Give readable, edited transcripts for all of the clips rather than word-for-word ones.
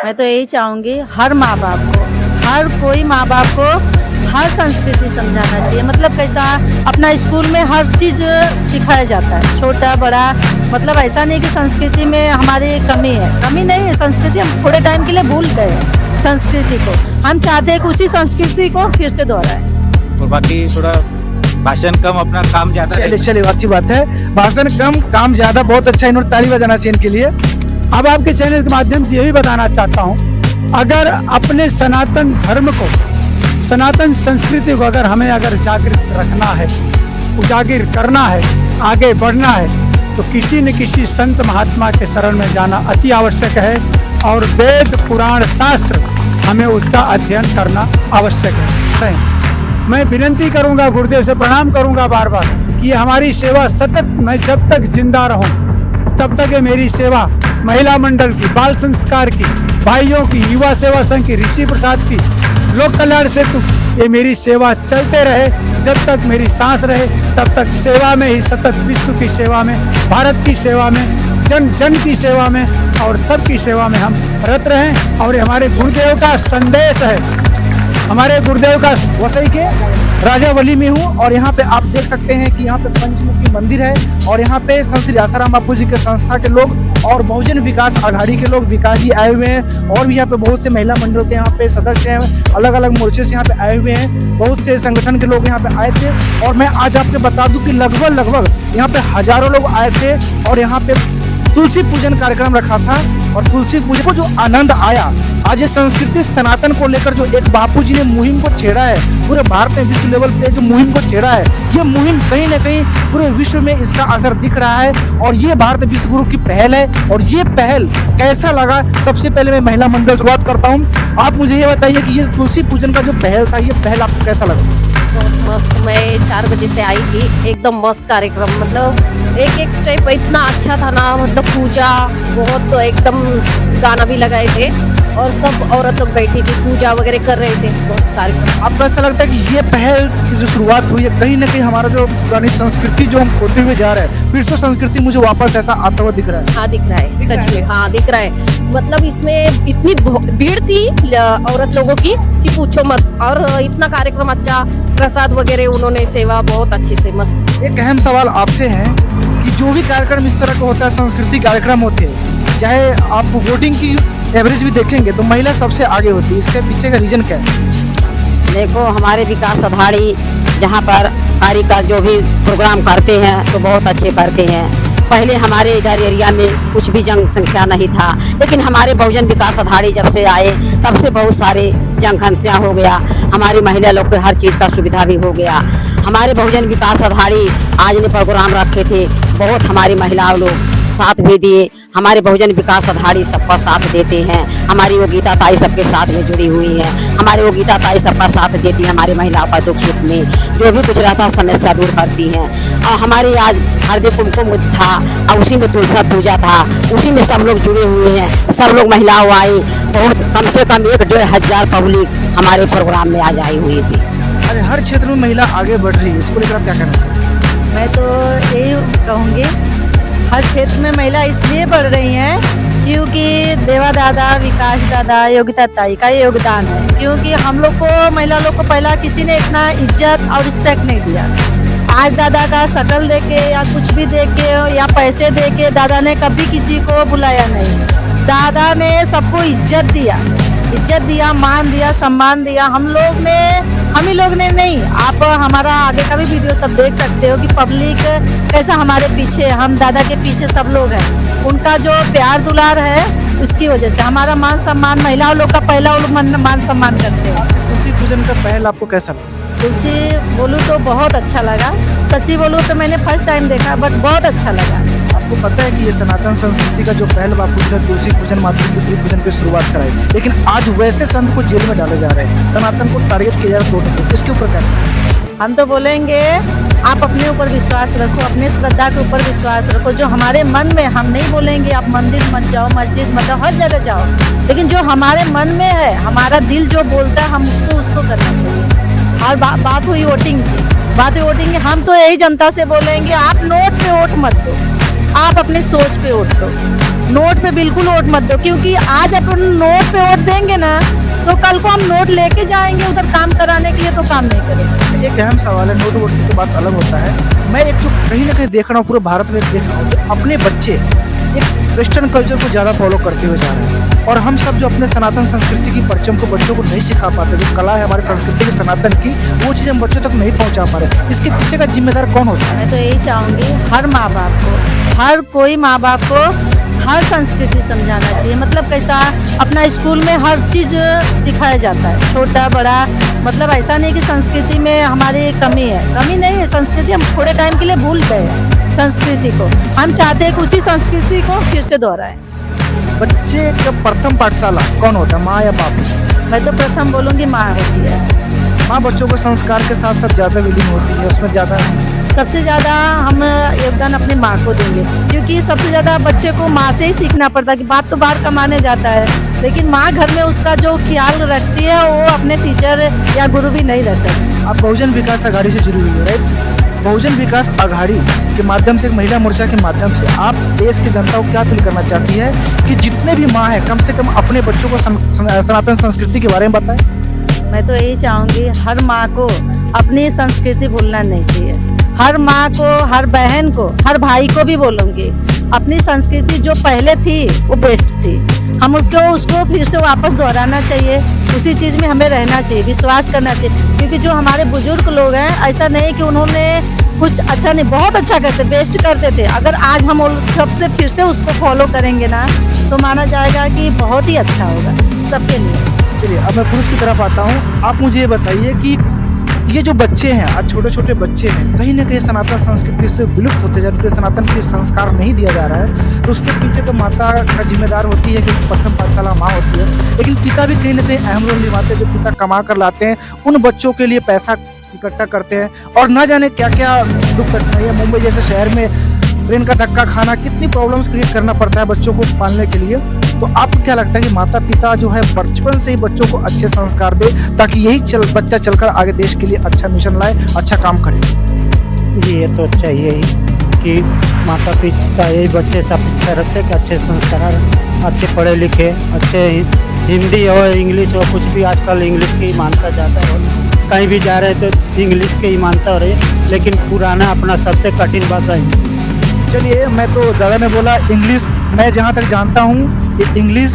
मैं तो यही चाहूँगी हर माँ बाप को, हर कोई माँ बाप को हर संस्कृति समझाना चाहिए। मतलब कैसा, अपना स्कूल में हर चीज़ सिखाया जाता है, छोटा बड़ा। मतलब ऐसा नहीं कि संस्कृति में हमारी कमी है, कमी नहीं है। संस्कृति हम थोड़े टाइम के लिए भूल गए हैं संस्कृति को। हम चाहते हैं कि उसी संस्कृति को फिर से दोहराएं। और बाकी थोड़ा भाषण कम, अपना काम ज्यादा। चलिए अच्छी बात है, भाषण कम काम ज्यादा, बहुत अच्छा। इन्होंने ताली बजाना चाहिए इनके लिए। अब आपके चैनल के माध्यम से यही बताना चाहता हूँ, अगर अपने सनातन धर्म को, सनातन संस्कृति को अगर जागृत रखना है, उजागर करना है, आगे बढ़ना है, तो किसी न किसी संत महात्मा के शरण में जाना अति आवश्यक है। और वेद पुराण शास्त्र हमें उसका अध्ययन करना आवश्यक है। मैं विनती करूंगा, गुरुदेव से प्रणाम करूंगा बार बार कि हमारी सेवा सतत, मैं जब तक जिंदा रहूं तब तक ये मेरी सेवा महिला मंडल की, बाल संस्कार की, भाइयों की, युवा सेवा संघ की, ऋषि प्रसाद की, लोक कल्याण सेतु, ये मेरी सेवा चलते रहे। जब तक मेरी सांस रहे तब तक सेवा में ही, सतत विश्व की सेवा में, भारत की सेवा में, जन जन की सेवा में और सबकी सेवा में हम रत रहें। और ये हमारे गुरुदेव का संदेश है। हमारे गुरुदेव का वसई के राजावली में हूँ और यहाँ पे आप देख सकते हैं कि यहाँ पे पंचमुखी मंदिर है और यहाँ पे संत श्री आसाराम बापू जी के संस्था के लोग और बहुजन विकास आघाड़ी के लोग, विकास जी आए हुए हैं। और भी यहाँ पे बहुत से महिला मंडल के यहाँ पे सदस्य हैं, अलग अलग मोर्चे से यहाँ पे आए हुए हैं। बहुत से संगठन के लोग यहाँ पे आए थे। और मैं आज आपको बता दूं कि लगभग यहाँ पे हजारों लोग आए थे और यहाँ पे तुलसी पूजन कार्यक्रम रखा था। और तुलसी पूजन को जो आनंद आया, आज ये संस्कृति सनातन को लेकर जो एक बापू जी ने मुहिम को छेड़ा है, पूरे भारत में विश्व लेवल पे जो मुहिम को छेड़ा है, ये मुहिम कहीं ना कहीं पूरे विश्व में इसका असर दिख रहा है। और ये भारत विश्व गुरु की पहल है। और ये पहल कैसा लगा, सबसे पहले मैं महिला मंडल शुरुआत करता हूँ। आप मुझे ये बताइए कि ये तुलसी पूजन का जो पहल था, ये पहल आपको कैसा लगा? बहुत मस्त। मैं 4 बजे से आई थी, एकदम मस्त कार्यक्रम। मतलब एक स्टेप इतना अच्छा था ना, मतलब पूजा बहुत, तो एकदम गाना भी लगाए थे और सब औरत लोग बैठी थी, पूजा वगैरह कर रहे थे। बहुत कार्यक्रम। आपको ऐसा लगता है कि ये पहल की जो शुरुआत हुई है, कहीं ना कहीं हमारा जो पुरानी संस्कृति जो हम खोते हुए जा रहे हैं, फिर से संस्कृति मुझे वापस ऐसा आता हुआ दिख रहा है? हाँ, दिख रहा है, सच में। हाँ, दिख रहा है। मतलब इसमें इतनी भीड़ थी औरत लोगों की कि पूछो मत। और इतना कार्यक्रम अच्छा, प्रसाद वगैरह उन्होंने, सेवा बहुत अच्छे से मस्त। एक अहम सवाल आपसे है कि जो भी कार्यक्रम इस तरह का होता है, सांस्कृतिक कार्यक्रम होते हैं, चाहे आप वोटिंग की एवरेज भी देखेंगे तो महिला सबसे आगे होती है, इसके पीछे का रीजन क्या है? देखो, हमारे विकास आघाड़ी जहाँ पर कार्य का जो भी प्रोग्राम करते हैं तो बहुत अच्छे करते हैं। पहले हमारे इधर एरिया में कुछ भी जनसंख्या नहीं था, लेकिन हमारे बहुजन विकास आघाड़ी जब से आए तब से बहुत सारे जनसंख्या हो गया। हमारी महिला लोग को हर चीज़ का सुविधा भी हो गया। हमारे बहुजन विकास आघाड़ी आज ने प्रोग्राम रखे थे, बहुत हमारी महिलाओं लोग साथ भी दिए। हमारे बहुजन विकास आघाड़ी सबका साथ देते हैं। हमारी वो गीता ताई सबके साथ में जुड़ी हुई है। हमारी वो गीता ताई सबका साथ देती है, हमारी महिलाओं का दुख सुख में जो भी कुछ रहता समस्या दूर करती हैं। और हमारी आज हरदी कुमकुम था और उसी में तुलसी पूजा था, उसी में सब लोग जुड़े हुए हैं। सब लोग महिलाओं आई, बहुत कम से कम 1-1.5 हजार पब्लिक हमारे प्रोग्राम में आज आई हुई थी। अरे हर क्षेत्र में महिला आगे बढ़ रही है, इसको लेकर आप क्या कहना चाहिए? मैं तो यही कहूँगी, हर क्षेत्र में महिला इसलिए बढ़ रही हैं क्योंकि देवा दादा, विकास दादा, योगिता ताई का योगदान है। क्योंकि हम लोग को, महिला लोग को पहला किसी ने इतना इज्जत और रिस्पेक्ट नहीं दिया। आज दादा का शक्ल देके या कुछ भी देके या पैसे देके दादा ने कभी किसी को बुलाया नहीं। दादा ने सबको इज्जत दिया, मान दिया, सम्मान दिया। हम ही लोग ने नहीं, आप हमारा आगे का भी वीडियो सब देख सकते हो कि पब्लिक कैसा हमारे पीछे, हम दादा के पीछे सब लोग हैं। उनका जो प्यार दुलार है उसकी वजह से हमारा मान सम्मान, महिलाओं लोग का पहला वो लोग मान सम्मान करते हैं। तुलसी पूजन का पहल आपको कैसा लगा? तुलसी बोलूँ तो बहुत अच्छा लगा। सच्ची बोलूँ तो मैंने फर्स्ट टाइम देखा, बट बहुत अच्छा लगा। आपको पता है कि ये सनातन संस्कृति का जो पहल बापू जी ने तुलसी पूजन, मातृपुत्री पूजन की शुरुआत कराई, लेकिन आज वैसे संत को जेल में डाले जा रहे हैं, सनातन को टारगेट किया जा रहा है, इसके ऊपर क्या? हम तो बोलेंगे आप अपने ऊपर विश्वास रखो, अपने श्रद्धा के ऊपर विश्वास रखो। जो हमारे मन में, हम नहीं बोलेंगे आप मंदिर मत जाओ, मस्जिद मतलब हर जगह जाओ, लेकिन जो हमारे मन में है, हमारा दिल जो बोलता है, हम उसको करना चाहिए। और बात हुई वोटिंग की, हम तो यही जनता से बोलेंगे, आप नोट पे वोट मत दो, आप अपने सोच पे वोट दो, नोट पे बिल्कुल वोट मत दो, क्योंकि आज अपन नोट पे वोट देंगे ना तो कल को हम नोट लेके जाएंगे उधर काम कराने के लिए तो काम नहीं करेंगे। एक अहम सवाल है, नोट वोट की तो बात अलग होता है। मैं एक जो कहीं ना कहीं देख रहा हूँ, पूरे भारत में देख रहा हूँ, तो अपने बच्चे एक वेस्टर्न कल्चर को ज़्यादा फॉलो करते हुए जा रहे हैं, और हम सब जो अपने सनातन संस्कृति की परचम को बच्चों को नहीं सिखा पाते, जो कला है हमारी संस्कृति की सनातन की, वो चीज़ हम बच्चों तक नहीं पहुँचा पा रहे। इसके पीछे का जिम्मेदार कौन होता है? मैं तो यही चाहूँगी हर माँ बाप को, हर कोई माँ बाप को हर संस्कृति समझाना चाहिए। मतलब कैसा, अपना स्कूल में हर चीज़ सिखाया जाता है, छोटा बड़ा, मतलब ऐसा नहीं कि संस्कृति में हमारी कमी है, कमी नहीं है। संस्कृति हम थोड़े टाइम के लिए भूल गए हैं संस्कृति को, हम चाहते हैं कि उसी संस्कृति को फिर से दोहराएं। बच्चे का प्रथम पाठशाला कौन होता है, माँ या बाप? मैं तो प्रथम बोलूँगी माँ होती है। माँ बच्चों को संस्कार के साथ साथ ज़्यादा विलीन होती है, उसमें ज़्यादा सबसे ज़्यादा हम योगदान अपनी माँ को देंगे, क्योंकि सबसे ज़्यादा बच्चे को माँ से ही सीखना पड़ता है कि बाप तो बाहर कमाने जाता है, लेकिन माँ घर में उसका जो ख्याल रखती है वो अपने टीचर या गुरु भी नहीं रख सकते। आप बहुजन विकास आघाड़ी से जुड़ी हुई है, राइट? बहुजन विकास आघाड़ी के माध्यम से, एक महिला मोर्चा के माध्यम से आप देश की जनता को क्या अपील करना चाहती है कि जितने भी माँ है कम से कम अपने बच्चों को सनातन संस्कृति के बारे में बताएं? मैं तो यही चाहूँगी हर माँ को अपनी संस्कृति भूलना नहीं चाहिए। हर माँ को, हर बहन को, हर भाई को भी बोलूँगी अपनी संस्कृति जो पहले थी वो बेस्ट थी, हम उसको फिर से वापस दोहराना चाहिए, उसी चीज़ में हमें रहना चाहिए, विश्वास करना चाहिए। क्योंकि जो हमारे बुजुर्ग लोग हैं, ऐसा नहीं कि उन्होंने कुछ अच्छा नहीं, बहुत अच्छा करते, बेस्ट करते थे। अगर आज हम सबसे फिर से उसको फॉलो करेंगे ना तो माना जाएगा कि बहुत ही अच्छा होगा सबके लिए। चलिए अब मैं पुरुष की तरफ आता हूँ। आप मुझे ये बताइए कि ये जो बच्चे हैं, आज छोटे छोटे बच्चे हैं, कहीं ना कहीं सनातन संस्कृति से विलुप्त होते जा रहे हैं, सनातन के संस्कार नहीं दिया जा रहा है, तो उसके पीछे तो माता का जिम्मेदार होती है, क्योंकि प्रथम पाठशाला माँ होती है, लेकिन पिता भी कहीं ना कहीं अहम रोल निभाते हैं। जो पिता कमा कर लाते हैं, उन बच्चों के लिए पैसा इकट्ठा करते हैं, और न जाने क्या क्या दुख कठिनाइयाँ, मुंबई जैसे शहर में ट्रेन का धक्का खाना, कितनी प्रॉब्लम्स क्रिएट करना पड़ता है बच्चों को पालने के लिए। तो आपको क्या लगता है कि माता पिता जो है बचपन से ही बच्चों को अच्छे संस्कार दे, ताकि यही बच्चा चलकर आगे देश के लिए अच्छा मिशन लाए, अच्छा काम करे? ये तो चाहिए ही कि माता पिता यही बच्चे से अपेक्षा रखते कि अच्छे संस्कार, अच्छे पढ़े लिखे, अच्छे हिंदी हो इंग्लिश हो, कुछ भी आजकल इंग्लिश की ही मानता जाता है, कहीं भी जा रहे तो इंग्लिश की ही मानता हो रही है, लेकिन पुराना अपना सबसे कठिन भाषा हिंदी। चलिए, मैं तो दादा ने बोला इंग्लिश, मैं जहाँ तक जानता हूँ इंग्लिश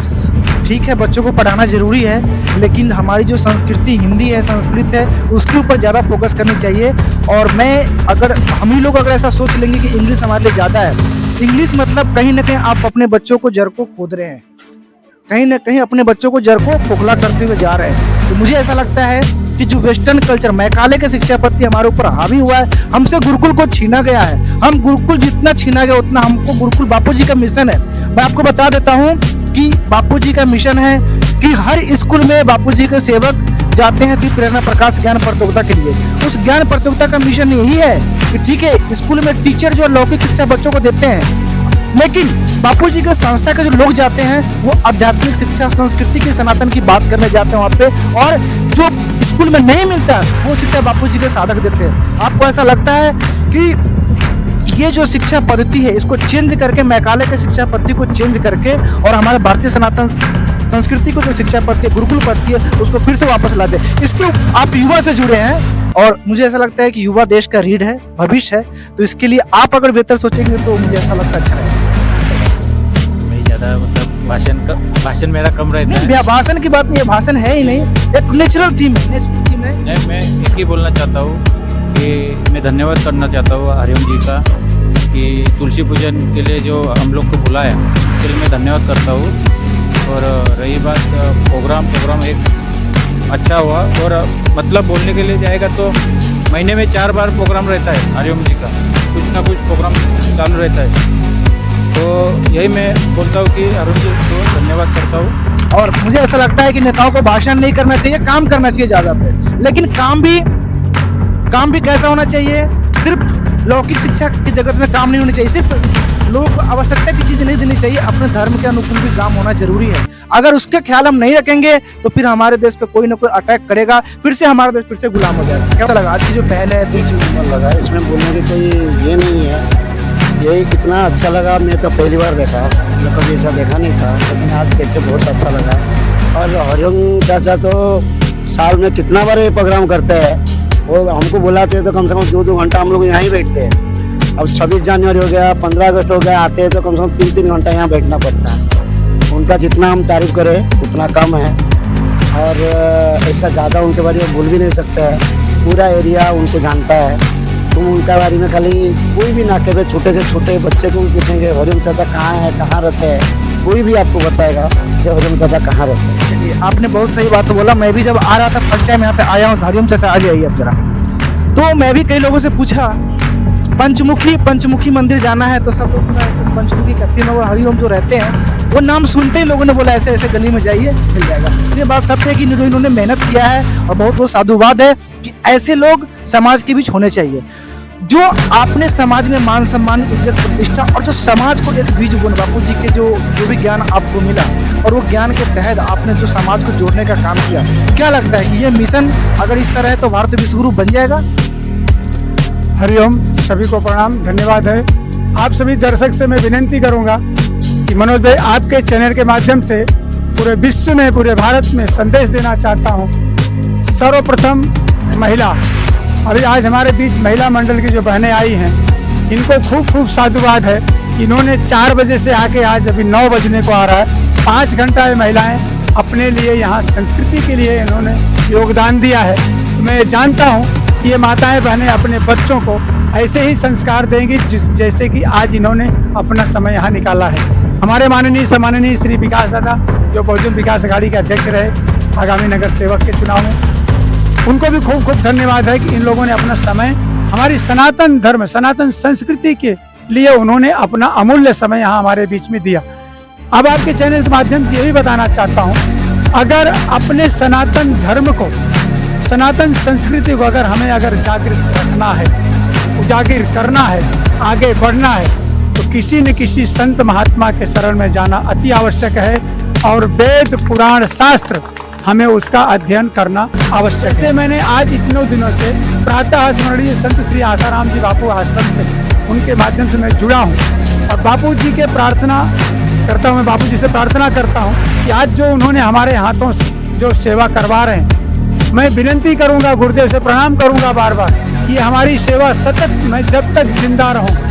ठीक है, बच्चों को पढ़ाना जरूरी है, लेकिन हमारी जो संस्कृति हिंदी है, संस्कृत है, उसके ऊपर ज़्यादा फोकस करनी चाहिए। और मैं अगर हम ही लोग अगर ऐसा सोच लेंगे कि इंग्लिश हमारे लिए ज़्यादा है, इंग्लिश मतलब कहीं ना कहीं आप अपने बच्चों को जड़ को खोद रहे हैं, कहीं ना कहीं अपने बच्चों को जड़ को खोखला करते हुए जा रहे हैं। तो मुझे ऐसा लगता है कि जो वेस्टर्न कल्चर, मैकाले के शिक्षा पद्धति हमारे ऊपर हावी हुआ है, हमसे गुरुकुल को छीना गया है। हम गुरुकुल जितना छीना गया उतना हमको गुरुकुल बापूजी का मिशन है। मैं आपको बता देता हूँ कि बापूजी का मिशन है कि हर स्कूल में बापूजी के सेवक जाते हैं दिव्य प्रेरणा प्रकाश ज्ञान प्रतियोगिता के लिए। उस ज्ञान प्रतियोगिता का मिशन यही है कि ठीक है, स्कूल में टीचर जो लौकिक शिक्षा बच्चों को देते हैं, लेकिन बापूजी के संस्था के जो लोग जाते हैं वो आध्यात्मिक शिक्षा, संस्कृति की, सनातन की बात करने जाते हैं वहाँ पे, और जो स्कूल में नहीं मिलता वो शिक्षा बापूजी के साधक देते हैं। आपको ऐसा लगता है कि ये जो शिक्षा पद्धति है इसको चेंज करके, मैकाले के शिक्षा पद्धति को चेंज करके, और हमारे भारतीय सनातन संस्कृति को जो शिक्षा पद्धति, गुरुकुल पद्धति है, उसको फिर से वापस ला जाए? इसके आप युवा से जुड़े हैं, और मुझे ऐसा लगता है कि युवा देश का रीढ़ है, भविष्य है, तो इसके लिए आप अगर बेहतर सोचेंगे तो मुझे ऐसा लगता है अच्छा रहेगा। मैं ज़्यादा मतलब भाषण मेरा कम रहता है। नहीं, भाषण की बात नहीं है, भाषण है ही नहीं, एक नेचुरल थीम है। नहीं, मैं एक ही बोलना चाहता हूँ कि मैं धन्यवाद करना चाहता हूँ हरिओम जी का, कि तुलसी पूजन के लिए जो हम लोग को बुलाया उसके लिए मैं धन्यवाद करता हूँ। और रही बात प्रोग्राम एक अच्छा हुआ, और मतलब बोलने के लिए जाएगा तो महीने में 4 बार प्रोग्राम रहता है हरिओम जी का, कुछ ना कुछ प्रोग्राम चालू रहता है। तो यही मैं बोलता हूँ कि अरुण जी को धन्यवाद करता हूँ। और मुझे ऐसा लगता है कि नेताओं को भाषण नहीं करना चाहिए, काम करना चाहिए ज़्यादा पे, लेकिन काम भी कैसा होना चाहिए? सिर्फ लौकिक शिक्षा की जगत में काम नहीं होना चाहिए, सिर्फ लोगों को आवश्यकता की चीज़ें नहीं देनी चाहिए, अपने धर्म के अनुकूल भी काम होना जरूरी है। अगर उसके ख्याल हम नहीं रखेंगे तो फिर हमारे देश पे कोई ना कोई अटैक करेगा, फिर से हमारा देश फिर से गुलाम हो जाएगा। क्या लगा आज की जो पहल है? लगा, इसमें बोलने की कोई ये नहीं है, यही कितना अच्छा लगा। मैं तो पहली बार देखा, मैं कभी ऐसा देखा नहीं था, लेकिन आज देख के बहुत अच्छा लगा। और हरिओम चाचा तो साल में कितना बार ये प्रोग्राम करते हैं। वो हमको बुलाते हैं तो कम से कम 2-2 घंटा हम लोग यहाँ ही बैठते हैं। अब 26 जनवरी हो गया, 15 अगस्त हो गया, आते हैं तो कम से कम 3-3 घंटा यहाँ बैठना पड़ता है। उनका जितना हम तारीफ करें उतना कम है, और ऐसा ज़्यादा उनके बारे में बोल भी नहीं सकते हैं। पूरा एरिया उनको जानता है। तुम उनके बारे में खाली कोई भी नाके पे छोटे से छोटे बच्चे को पूछेंगे हरिओम चाचा कहाँ है, कहाँ रहते हैं, कोई भी आपको बताएगा कि हरिओम चाचा कहाँ रहते हैं। चलिए, आपने बहुत सही बात बोला। मैं भी जब आ रहा था फर्स्ट टाइम यहाँ पे आया हूँ, हरिओम चाचा आ जाइए अब जरा। तो मैं भी कई लोगों से पूछा पंचमुखी मंदिर जाना है, तो सब लोग पंचमुखी करती है। हरिओम जो रहते हैं वो नाम सुनते ही लोगों ने बोला ऐसे ऐसे गली में जाइए मिल जाएगा। ये बात सत्य है कि इन्होंने मेहनत किया है और बहुत बहुत साधुवाद है कि ऐसे लोग समाज के बीच होने चाहिए। जो आपने समाज में मान सम्मान, इज्जत, प्रतिष्ठा और जो समाज को एक बीज बोने, बापू जी के जो भी ज्ञान आपको मिला और वो ज्ञान के तहत आपने जो समाज को जोड़ने का काम किया, क्या लगता है कि ये मिशन अगर इस तरह है तो भारत विश्वगुरु बन जाएगा? हरिओम, सभी को प्रणाम, धन्यवाद है। आप सभी दर्शक से मैं विनती करूंगा कि मनोज भाई आपके चैनल के माध्यम से पूरे विश्व में, पूरे भारत में संदेश देना चाहता हूं। सर्वप्रथम महिला, अभी आज हमारे बीच महिला मंडल की जो बहनें आई हैं, इनको खूब खूब साधुवाद है। इन्होंने 4 बजे से आके आज अभी 9 बजने को आ रहा है, 5 घंटा ये महिलाएं अपने लिए यहाँ संस्कृति के लिए इन्होंने योगदान दिया है। तो मैं जानता हूँ कि ये माताएं बहनें अपने बच्चों को ऐसे ही संस्कार देंगी जैसे कि आज इन्होंने अपना समय यहाँ निकाला है। हमारे सम्माननीय श्री विकास दादा, जो बहुजन विकास अघाड़ी के अध्यक्ष रहे आगामी नगर सेवक के चुनाव में, उनको भी खूब खूब धन्यवाद है कि इन लोगों ने अपना समय हमारी सनातन धर्म, सनातन संस्कृति के लिए उन्होंने अपना अमूल्य समय यहाँ हमारे बीच में दिया। अब आपके चैनल के माध्यम से यही बताना चाहता हूँ, अगर अपने सनातन धर्म को, सनातन संस्कृति को हमें जागृत रखना है, उजागर करना है, आगे बढ़ना है, तो किसी न किसी संत महात्मा के शरण में जाना अति आवश्यक है। और वेद पुराण शास्त्र हमें उसका अध्ययन करना आवश्यक है। जैसे मैंने आज इतने दिनों से प्रातः स्मरणीय संत श्री आसाराम जी बापू आश्रम से, उनके माध्यम से मैं जुड़ा हूँ और बापू जी के प्रार्थना करता हूँ। मैं बापू जी से प्रार्थना करता हूँ कि आज जो उन्होंने हमारे हाथों से जो सेवा करवा रहे हैं, मैं विनती करूँगा, गुरुदेव से प्रणाम करूँगा बार बार कि हमारी सेवा सतत, मैं जब तक जिंदा रहूँ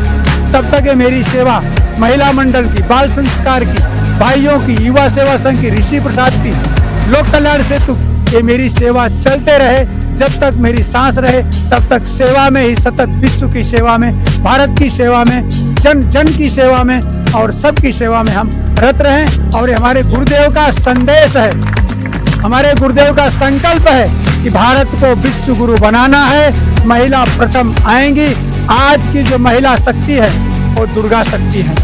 तब तक ये मेरी सेवा महिला मंडल की, बाल संस्कार की, भाइयों की, युवा सेवा संघ की, ऋषि प्रसाद की, लोक कल्याण सेतु, ये मेरी सेवा चलते रहे। जब तक मेरी सांस रहे तब तक सेवा में ही, सतत विश्व की सेवा में, भारत की सेवा में, जन जन की सेवा में और सबकी सेवा में हम रत रहें। और ये हमारे गुरुदेव का संदेश है, हमारे गुरुदेव का संकल्प है कि भारत को विश्व गुरु बनाना है। महिला प्रथम आएंगी। आज की जो महिला शक्ति है वो दुर्गा शक्ति है।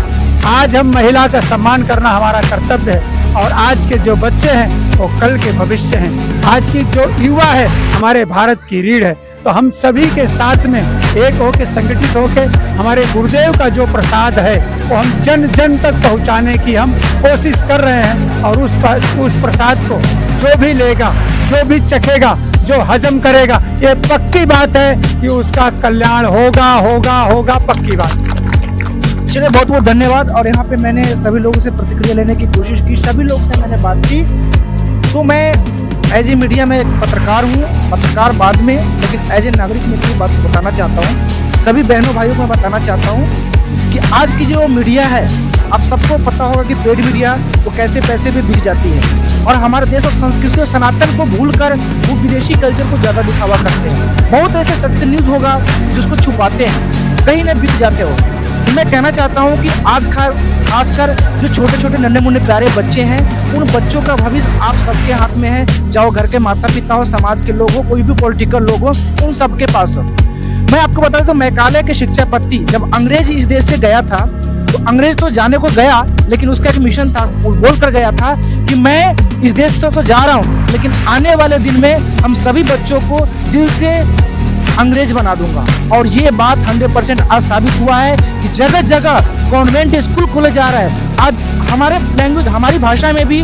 आज हम महिला का सम्मान करना हमारा कर्तव्य है। और आज के जो बच्चे हैं वो कल के भविष्य हैं। आज की जो युवा है हमारे भारत की रीढ़ है। तो हम सभी के साथ में एक होके, संगठित होके, हमारे गुरुदेव का जो प्रसाद है वो हम जन जन तक पहुंचाने की हम कोशिश कर रहे हैं। और उस प्रसाद को जो भी लेगा, जो भी चखेगा, जो हजम करेगा, ये पक्की बात है कि उसका कल्याण होगा, होगा, होगा, पक्की बात। चलिए, बहुत बहुत धन्यवाद। और यहाँ पे मैंने सभी लोगों से प्रतिक्रिया लेने की कोशिश की, सभी लोग से मैंने बात की। तो मैं एज ए मीडिया में एक पत्रकार हूँ, पत्रकार बाद में, लेकिन एज ए नागरिक में ये बात बताना चाहता हूँ, सभी बहनों भाइयों को बताना चाहता हूँ कि आज की जो मीडिया है, आप सबको पता होगा कि पेड मीडिया वो कैसे पैसे पे बिक जाती है और हमारे देश और संस्कृति और सनातन को भूलकर वो विदेशी कल्चर को ज़्यादा दिखावा करते हैं। बहुत ऐसे सत्य न्यूज़ होगा जिसको छुपाते हैं, कहीं न बिक जाते हो। तो मैं कहना चाहता हूँ कि आज खासकर जो छोटे छोटे नन्हे मुन्ने प्यारे बच्चे हैं, उन बच्चों का भविष्य आप सबके हाथ में है। चाहे घर के माता पिता हो, समाज के लोग हो, कोई भी पॉलिटिकल लोग हो, उन सबके पास हो। मैं आपको बता दूं, मैकाले के शिक्षापति जब अंग्रेज इस देश से गया था, तो अंग्रेज तो जाने को गया, लेकिन उसका एक मिशन था, वो बोल कर गया था कि मैं इस देश से तो जा रहा हूँ, लेकिन आने वाले दिन में हम सभी बच्चों को दिल से अंग्रेज बना दूंगा। और ये बात 100% आज साबित हुआ है कि जगह जगह कॉन्वेंट स्कूल खोले जा रहे हैं। आज हमारे लैंग्वेज, हमारी भाषा में भी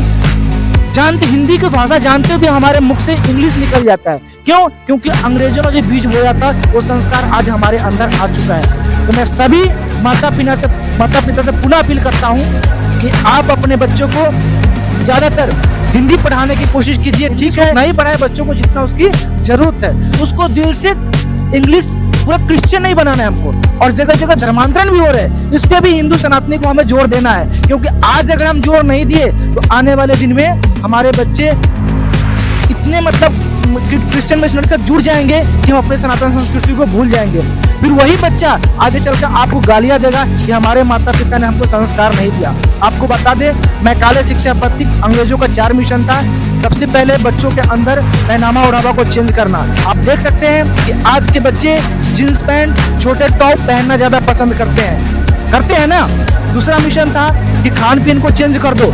जानते, हिंदी की भाषा जानते हुए हमारे मुख से इंग्लिश निकल जाता है। क्यों? क्योंकि अंग्रेजों ने जो बीज बोया था वो संस्कार आज हमारे अंदर आ चुका है। तो मैं सभी माता पिता से पुनः अपील करता हूँ कि आप अपने बच्चों को ज्यादातर हिंदी पढ़ाने की कोशिश कीजिए। ठीक है, नहीं पढ़ाए बच्चों को जितना उसकी जरूरत है, उसको दिल से इंग्लिश पूरा क्रिश्चियन नहीं बनाना है हमको। और जगह जगह धर्मांतरण भी हो रहे हैं, इस पे भी हिंदू सनातनी को हमें जोर देना है, क्योंकि आज अगर हम जोर नहीं दिए तो आने वाले दिन में हमारे बच्चे इतने मतलब क्रिश्चियन मिशनरी से जुड़ जाएंगे कि हम अपने सनातन संस्कृति को भूल जाएंगे। फिर वही बच्चा आगे चलकर आपको गालियां देगा कि हमारे माता पिता ने हमको संस्कार नहीं दिया। आपको बता दे, मैं काले शिक्षा पत्रिक अंग्रेजों का 4 मिशन था। सबसे पहले बच्चों के अंदर पहनावा ओढ़ावा को चेंज करना। आप देख सकते हैं कि आज के बच्चे जींस पैंट, छोटे टॉप पहनना ज्यादा पसंद करते हैं ना। दूसरा मिशन था कि खान पीन को चेंज कर दो।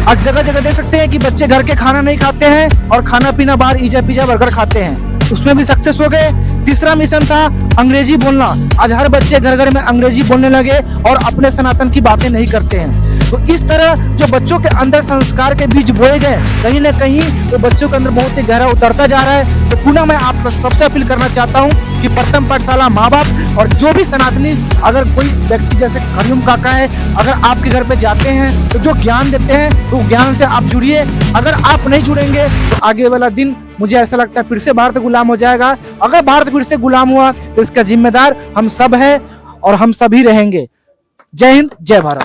आज जगह जगह देख सकते हैं कि बच्चे घर के खाना नहीं खाते हैं और खाना पीना बाहर पिज्जा बर्गर खाते हैं, उसमें भी सक्सेस हो गए। तीसरा मिशन था अंग्रेजी बोलना। आज हर बच्चे घर घर में अंग्रेजी बोलने लगे और अपने सनातन की बातें नहीं करते हैं। तो इस तरह जो बच्चों के अंदर संस्कार के बीज बोए गए, कहीं ना कहीं वो बच्चों के अंदर बहुत ही गहरा उतरता जा रहा है। तो पुनः मैं आप सबसे अपील करना चाहता हूँ कि प्रथम पाठशाला माँ बाप और जो भी सनातनी, अगर कोई व्यक्ति जैसे हरिओम काका है, अगर आपके घर पे जाते हैं तो जो ज्ञान देते हैं तो ज्ञान से आप जुड़िए। अगर आप नहीं जुड़ेंगे तो आगे वाला दिन मुझे ऐसा लगता है फिर से भारत गुलाम हो जाएगा। अगर भारत फिर से गुलाम हुआ तो इसका जिम्मेदार हम सब है और हम सभी रहेंगे। जय हिंद, जय भारत।